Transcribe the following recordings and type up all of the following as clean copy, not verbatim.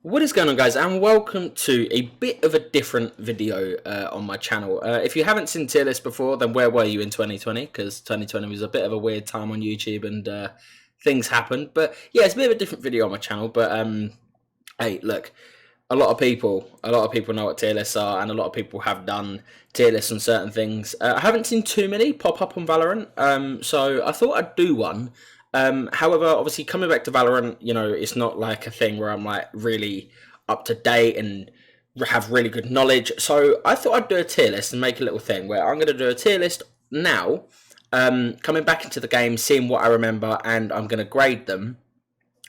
What is going on, guys, and welcome to a bit of a different video on my channel. If you haven't seen tier list before, then where were you in 2020? Because 2020 was a bit of a weird time on YouTube and things happened. But yeah, it's a bit of a different video on my channel. But hey, look, a lot of people know what tier lists are, and a lot of people have done tier lists on certain things. I haven't seen too many pop up on Valorant, so I thought I'd do one. However, obviously coming back to Valorant, you know, it's not like a thing where I'm like really up to date and have really good knowledge. So I thought I'd do a tier list and make a little thing where I'm going to do a tier list now, coming back into the game, seeing what I remember, and I'm going to grade them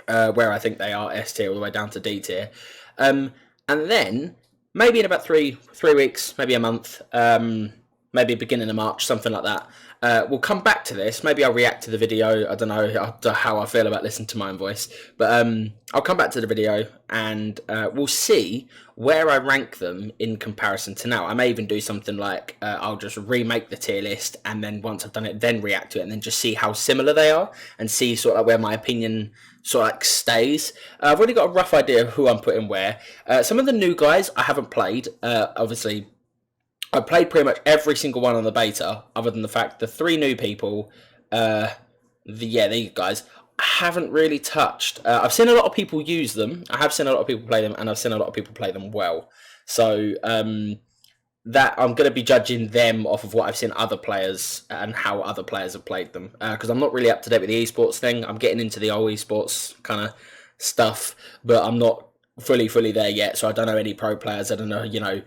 where I think they are S tier all the way down to D tier. And then maybe in about three weeks, maybe a month, maybe beginning of March, something like that. We'll come back to this. Maybe I'll react to the video. I don't know how I feel about listening to my own voice. But I'll come back to the video and we'll see where I rank them in comparison to now. I may even do something like I'll just remake the tier list, and then once I've done it, then react to it, and then just see how similar they are and see sort of like where my opinion sort of like stays. I've already got a rough idea of who I'm putting where. Some of the new guys I haven't played. Obviously, I played pretty much every single one on the beta, other than the fact the three new people, these guys, I haven't really touched. I've seen a lot of people use them. I have seen a lot of people play them, and I've seen a lot of people play them well. So that I'm going to be judging them off of what I've seen other players and how other players have played them. Because I'm not really up to date with the esports thing. I'm getting into the old esports kind of stuff, but I'm not fully there yet. So I don't know any pro players. I don't know, you know,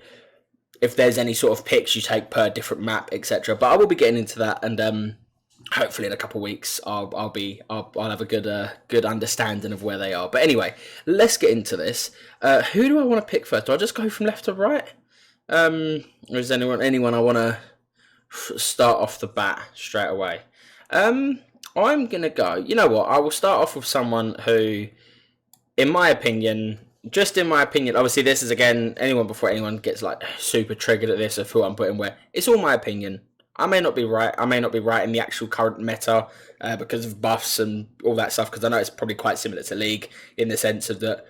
if there's any sort of picks you take per different map, etc. But I will be getting into that, and hopefully in a couple of weeks I'll have a good understanding of where they are. But anyway, let's get into this. Who do I want to pick first? Do I just go from left to right? Or is anyone I want to start off the bat straight away? I'm gonna go. You know what? I will start off with someone who, in my opinion. Just in my opinion, obviously this is, again, anyone before anyone gets like super triggered at this of who I'm putting where. It's all my opinion. I may not be right. I may not be right in the actual current meta because of buffs and all that stuff, because I know it's probably quite similar to League in the sense of that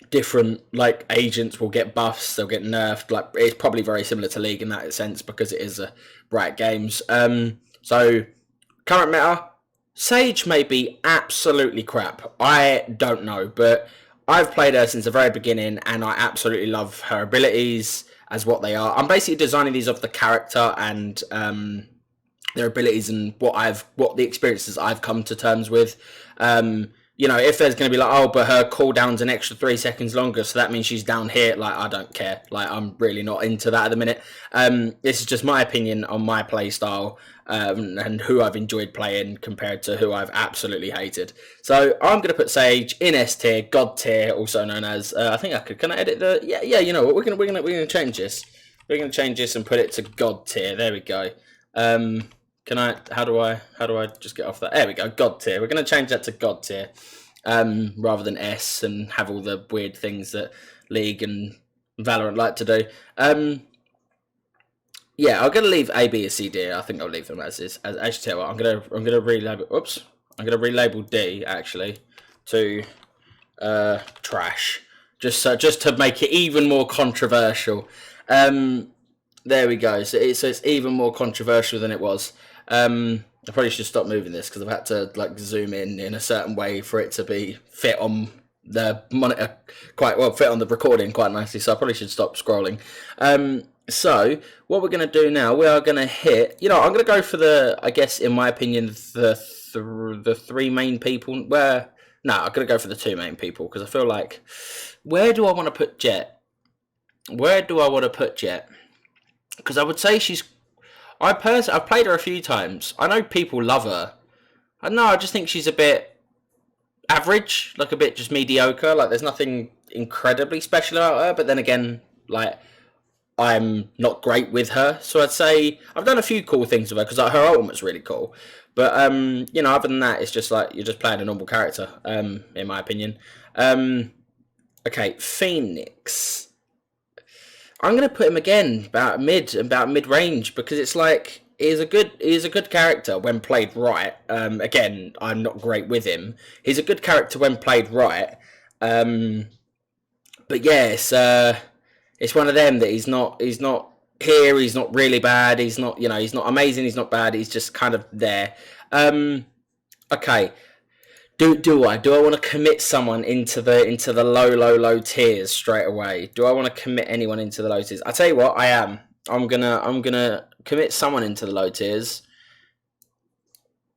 different like agents will get buffs, they'll get nerfed. Like, it's probably very similar to League in that sense because it is a Riot Games. So current meta, Sage may be absolutely crap. I don't know, but I've played her since the very beginning, and I absolutely love her abilities as what they are. I'm basically designing these off the character and their abilities and what the experiences I've come to terms with. You know, if there's going to be like, oh, but her cooldown's an extra 3 seconds longer, so that means she's down here. Like, I don't care. Like, I'm really not into that at the minute. This is just my opinion on my play style and who I've enjoyed playing compared to who I've absolutely hated. So I'm going to put Sage in S tier, God tier, also known as. I think I could. Can I edit the? Yeah. You know what? We're gonna change this. We're gonna change this and put it to God tier. There we go. Can I? How do I just get off that? There we go. God tier. We're going to change that to God tier, rather than S and have all the weird things that League and Valorant like to do. Yeah, I'm going to leave A, B, and C, D. I think I'll leave them as is. As you tell, I'm going to relabel. Oops, I'm going to relabel D actually to trash, just to make it even more controversial. There we go. So it's even more controversial than it was. I probably should stop moving this because I've had to like zoom in a certain way for it to be fit on the monitor fit on the recording quite nicely. So I probably should stop scrolling. So what we're going to do now, we are going to hit. You know, I'm going to go for the, I guess in my opinion, the three main people. I'm going to go for the two main people because I feel like, where do I want to put Jet? Because I would say I've played her a few times. I know people love her. I just think she's a bit average, like a bit just mediocre. Like, there's nothing incredibly special about her. But then again, like, I'm not great with her. So I'd say I've done a few cool things with her because like, her ultimate's really cool. But you know, other than that, it's just like you're just playing a normal character. In my opinion. Okay, Phoenix. I'm going to put him again about mid range because it's like he's a good character when played right. Again, I'm not great with him. He's a good character when played right. But yeah, it's one of them that he's not here. He's not really bad. He's not he's not amazing. He's not bad. He's just kind of there. Okay. Do I want to commit someone into the low tiers straight away? Do I want to commit anyone into the low tiers? I tell you what, I am. I'm gonna commit someone into the low tiers,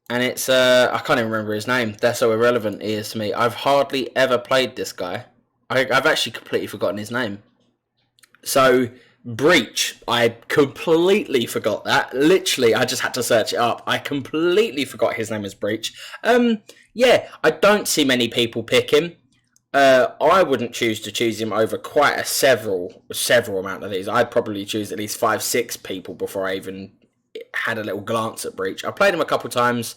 and it's I can't even remember his name. That's how irrelevant he is to me. I've hardly ever played this guy. I've actually completely forgotten his name. So Breach, I completely forgot that. Literally, I just had to search it up. I completely forgot his name is Breach. Yeah, I don't see many people pick him. I wouldn't choose him over quite a several amount of these. I'd probably choose at least 5-6 people before I even had a little glance at Breach. I played him a couple times.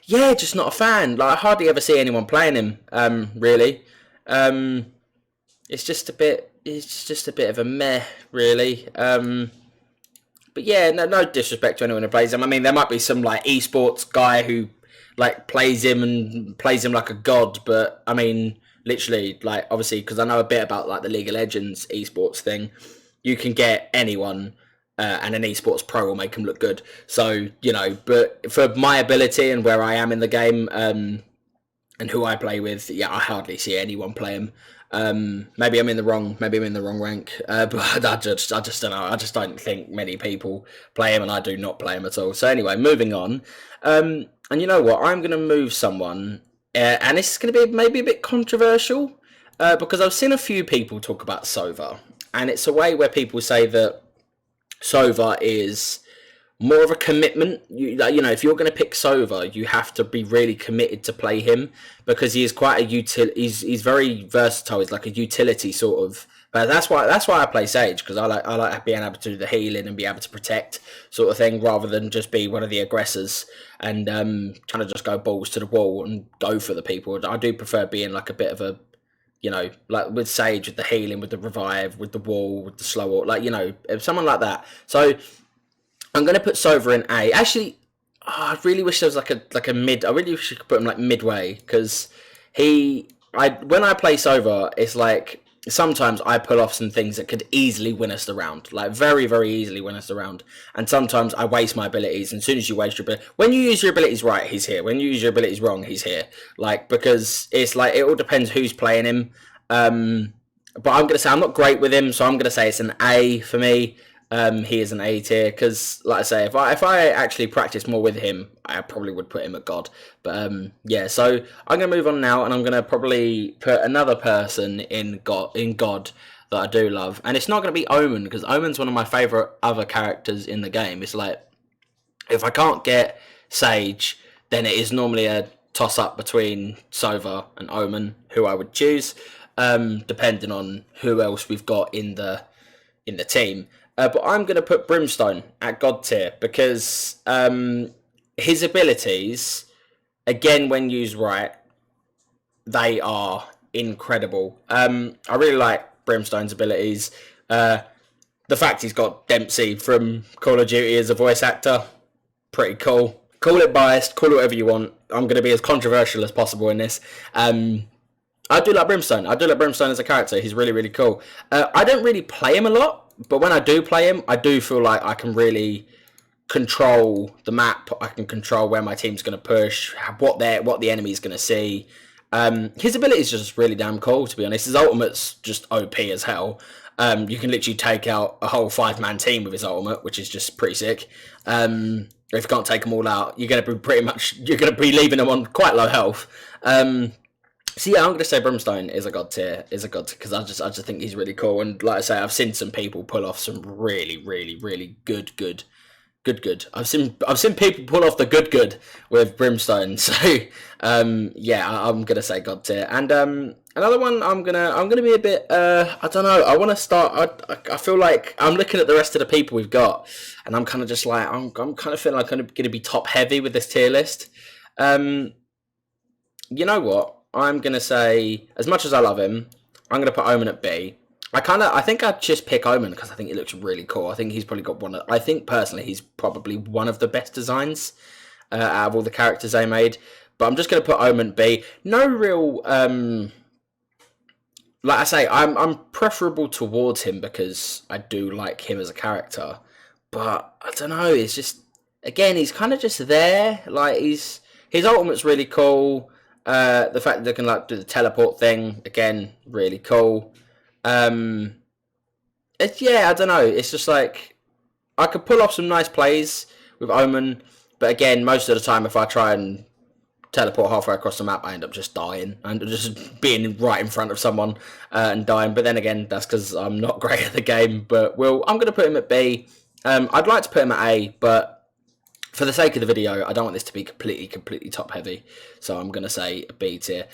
Yeah, just not a fan. Like I hardly ever see anyone playing him. Really, it's just a bit. It's just a bit of a meh, really. But yeah, no disrespect to anyone who plays him. I mean, there might be some like esports guy who like plays him like a god, but I mean, literally, like obviously, because I know a bit about like the League of Legends esports thing, you can get anyone. And an esports pro will make them look good. So, but for my ability and where I am in the game and who I play with, yeah, I hardly see anyone play him. Maybe I'm in the wrong rank, but I just don't know. I just don't think many people play him, and I do not play him at all. So anyway, moving on. And you know what? I'm going to move someone, and this is going to be maybe a bit controversial because I've seen a few people talk about Sova, and it's a way where people say that Sova is more of a commitment. If you're going to pick Sova, you have to be really committed to play him because he is quite a He's very versatile. He's like a utility sort of. But that's why I play Sage because I like being able to do the healing and be able to protect sort of thing rather than just be one of the aggressors and kind of just go balls to the wall and go for the people. I do prefer being like a bit of a like with Sage, with the healing, with the revive, with the wall, with the slow wall, like, someone like that. So I'm going to put Sova in A. Actually, I really wish there was like a mid. I really wish you could put him like midway because when I play Sova, it's like sometimes I pull off some things that could easily win us the round, like very, very easily win us the round. And sometimes I waste my abilities. And as soon as you waste your ability, when you use your abilities right, he's here. When you use your abilities wrong, he's here. Like, because it's like, it all depends who's playing him. But I'm going to say I'm not great with him. So I'm going to say it's an A for me. He is an A tier because, like I say, if I actually practice more with him, I probably would put him at God. But yeah, so I'm gonna move on now, and I'm gonna probably put another person in God that I do love, and it's not gonna be Omen because Omen's one of my favorite other characters in the game. It's like if I can't get Sage, then it is normally a toss up between Sova and Omen, who I would choose, depending on who else we've got in the team. But I'm going to put Brimstone at God tier because his abilities, again, when used right, they are incredible. I really like Brimstone's abilities. The fact he's got Dempsey from Call of Duty as a voice actor, pretty cool. Call it biased, call it whatever you want. I'm going to be as controversial as possible in this. I do like Brimstone. I do like Brimstone as a character. He's really, really cool. I don't really play him a lot. But when I do play him, I do feel like I can really control the map. I can control where my team's going to push, what the enemy's going to see. His ability is just really damn cool, to be honest. His ultimate's just OP as hell. You can literally take out a whole 5-man team with his ultimate, which is just pretty sick. If you can't take them all out, you're going to be leaving them on quite low health. So yeah, I'm going to say Brimstone is a god tier, because I just think he's really cool. And like I say, I've seen some people pull off some really, really, really good. I've seen people pull off the good with Brimstone. So yeah, I'm going to say god tier. And another one, I'm gonna be a bit. I don't know. I want to start. I feel like I'm looking at the rest of the people we've got, and I'm kind of just like I'm kind of feeling like I'm going to be top heavy with this tier list. You know what? I'm going to say, as much as I love him, I'm going to put Omen at B. I think I'd just pick Omen because I think he looks really cool. I think he's probably got I think personally he's probably one of the best designs out of all the characters they made. But I'm just going to put Omen B. No real, like I say, I'm preferable towards him because I do like him as a character. But I don't know. It's just again, he's kind of just there. Like his ultimate's really cool. The fact that they can like do the teleport thing again, really cool. Yeah, I don't know. It's just like I could pull off some nice plays with Omen, but again, most of the time, if I try and teleport halfway across the map, I end up just dying and just being right in front of someone and dying. But then again, that's because I'm not great at the game. But I'm going to put him at B. I'd like to put him at A, but for the sake of the video, I don't want this to be completely top heavy. So I'm going to say a B tier.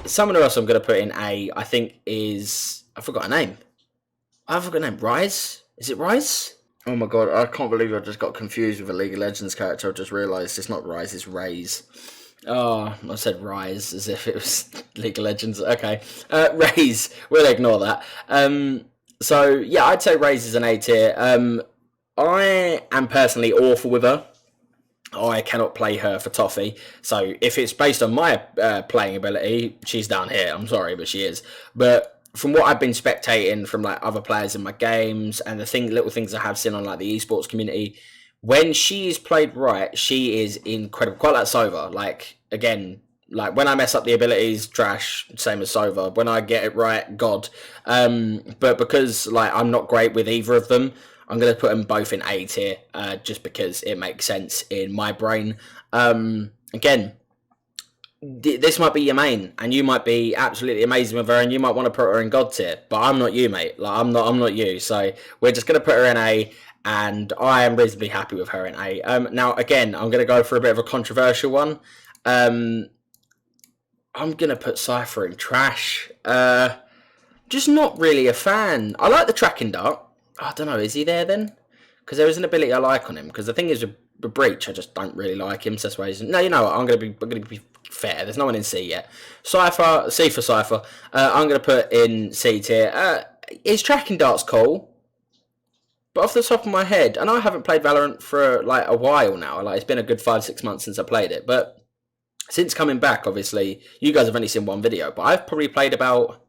Someone else I'm going to put in A, I think is... I forgot a name. Rise? Is it Rise? Oh my god, I can't believe I just got confused with a League of Legends character. I just realised it's not Rise, it's Raze. Oh, I said Rise as if it was League of Legends. Okay. Raze. We'll ignore that. So, yeah, I'd say Raze is an A tier. I am personally awful with her. I cannot play her for Toffee. So, if it's based on my playing ability, she's down here. I'm sorry, but she is. But from what I've been spectating from like other players in my games and the little things I have seen on like the esports community, when she is played right, she is incredible. Quite like Sova. Like again, like when I mess up the abilities, trash. Same as Sova. When I get it right, God. But because like I'm not great with either of them, I'm gonna put them both in A tier, just because it makes sense in my brain. Again. This might be your main, and you might be absolutely amazing with her, and you might want to put her in God tier. But I'm not you, mate. Like I'm not you. So we're just gonna put her in A, and I am reasonably happy with her in A. Now again, I'm gonna go for a bit of a controversial one. I'm gonna put Cypher in trash. Just not really a fan. I like the tracking dart. I don't know. Is he there then? Because there is an ability I like on him. Because the thing is with Breach, I just don't really like him. So that's why he's... No, you know what? I'm gonna be fair. There's no one in C yet. Cypher, C for Cypher. I'm going to put in C tier. His tracking dart's cool, but off the top of my head, and I haven't played Valorant for like a while now. Like it's been a good 5-6 months since I played it. But since coming back, obviously, you guys have only seen one video, but I've probably played about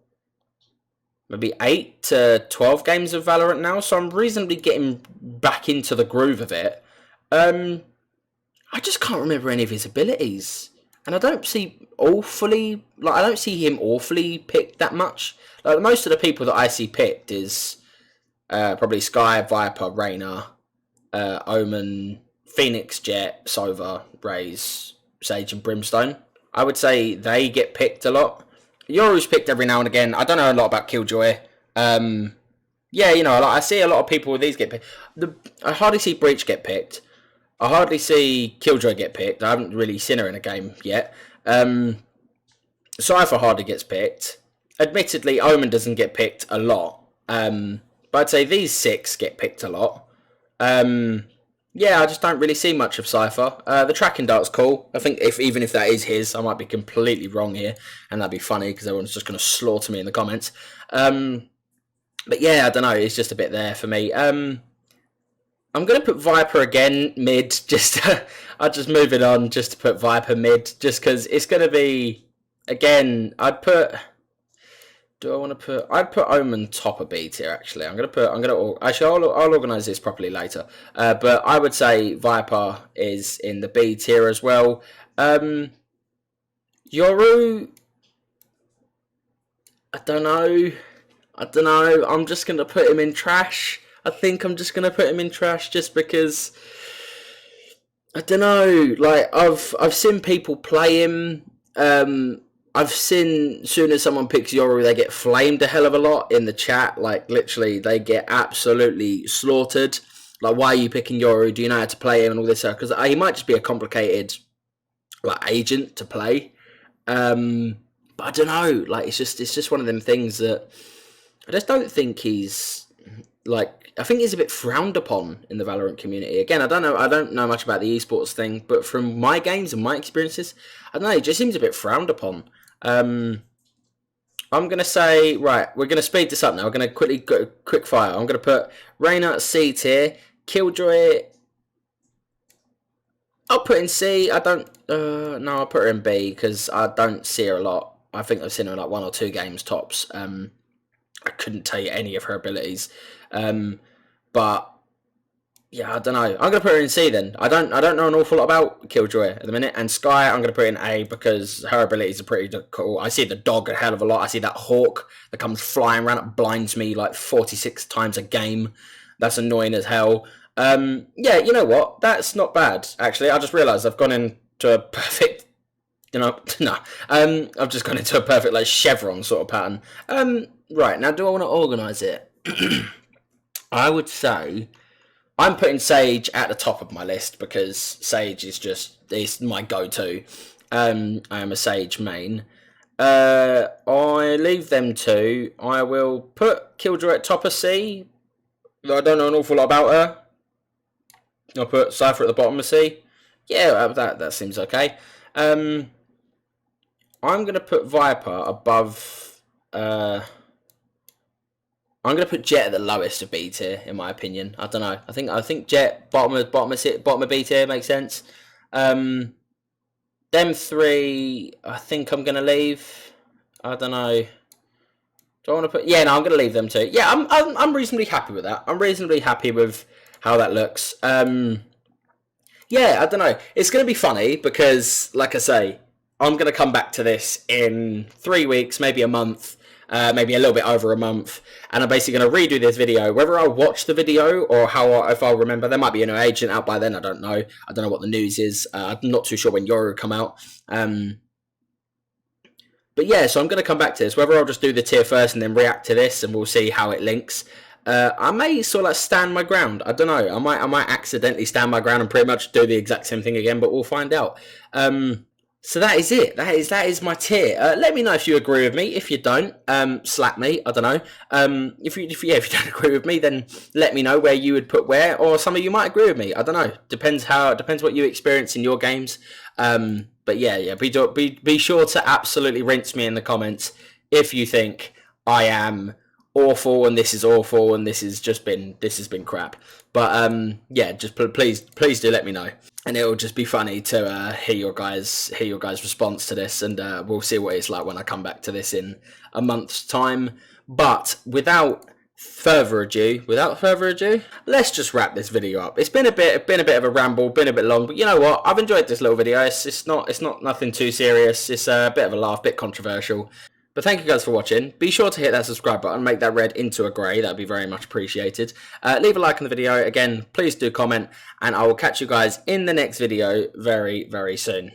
maybe 8 to 12 games of Valorant now. So I'm reasonably getting back into the groove of it. I just can't remember any of his abilities. And I don't see him awfully picked that much. Like most of the people that I see picked is probably Sky, Viper, Reyna, Omen, Phoenix, Jet, Sova, Raze, Sage, and Brimstone. I would say they get picked a lot. Yoru's picked every now and again. I don't know a lot about Killjoy. Yeah, you know, like I see a lot of people with these get picked. I hardly see Breach get picked. I hardly see Killjoy get picked. I haven't really seen her in a game yet. Cypher hardly gets picked. Admittedly, Omen doesn't get picked a lot. But I'd say these 6 get picked a lot. Yeah, I just don't really see much of Cypher. The tracking dart's cool. I think even if that is his, I might be completely wrong here. And that'd be funny because everyone's just going to slaughter me in the comments. But yeah, I don't know. It's just a bit there for me. I'm going to put Viper again mid. I'll just move it on just to put Viper mid. Just because it's going to be... Again, I'd put... Do I want to put... I'd put Omen top of B tier, actually. I'll organise this properly later. But I would say Viper is in the B tier as well. Yoru... I don't know. I'm just going to put him in trash. I think I'm just going to put him in trash just because... I don't know. Like, I've seen people play him. I've seen, as soon as someone picks Yoru, they get flamed a hell of a lot in the chat. Like, literally, they get absolutely slaughtered. Like, why are you picking Yoru? Do you know how to play him and all this stuff? Because he might just be a complicated, like, agent to play. But I don't know. Like, it's just one of them things that I just don't think he's... Like, I think he's a bit frowned upon in the Valorant community. Again, I don't know much about the esports thing, but from my games and my experiences, I don't know, it just seems a bit frowned upon. I I'm going to say, right, we're going to speed this up now. We're going to quickly go quick fire. I'm going to put Reyna C tier, Killjoy. I'll put in C. I don't, no, I'll put her in B because I don't see her a lot. I think I've seen her in like 1 or 2 games tops. I couldn't tell you any of her abilities. But yeah, I don't know. I'm gonna put her in C then. I don't know an awful lot about Killjoy at the minute. And Skye, I'm gonna put in A because her abilities are pretty cool. I see the dog a hell of a lot. I see that hawk that comes flying around. It blinds me like 46 times a game. That's annoying as hell. Yeah, you know what? That's not bad actually. I just realised I've gone into a perfect. No. I've just gone into a perfect like chevron sort of pattern. Right now, do I want to organise it? I would say. I'm putting Sage at the top of my list because Sage is my go-to. I am a Sage main. I leave them 2. I will put Killjoy at top of C. I don't know an awful lot about her. I'll put Cypher at the bottom of C. Yeah, that seems okay. I'm going to put Viper above... I'm going to put Jet at the lowest of B tier, in my opinion. I don't know. I think Jet bottom of B tier makes sense. Them 3, I think I'm going to leave. I don't know. Do I want to put? Yeah, no, I'm going to leave them 2. Yeah, I'm reasonably happy with that. I'm reasonably happy with how that looks. Yeah, I don't know. It's going to be funny because, like I say, I'm going to come back to this in 3 weeks, maybe a month. Maybe a little bit over a month, and I'm basically going to redo this video. Whether I'll watch the video or if I'll remember, there might be a new agent out by then. I don't know. I don't know what the news is. I'm not too sure when Yoru will come out. But yeah, so I'm going to come back to this. Whether I'll just do the tier first and then react to this, and we'll see how it links. I may sort of like stand my ground. I don't know. I might accidentally stand my ground and pretty much do the exact same thing again, but we'll find out. So that is it. That is my tier. Let me know if you agree with me. If you don't, slap me. I don't know. If you don't agree with me, then let me know where you would put where, or some of you might agree with me. I don't know. Depends what you experience in your games. But yeah. Be sure to absolutely rinse me in the comments if you think I am awful and this is awful and this has been crap. But yeah, just please do let me know. And it'll just be funny to hear your guys' response to this, and we'll see what it's like when I come back to this in a month's time. But without further ado, let's just wrap this video up. It's been a bit of a ramble, been a bit long, but you know what? I've enjoyed this little video. It's not nothing too serious. It's a bit of a laugh, bit controversial. But thank you guys for watching. Be sure to hit that subscribe button, make that red into a grey. That would be very much appreciated. Leave a like on the video. Again, please do comment, and I will catch you guys in the next video very, very soon.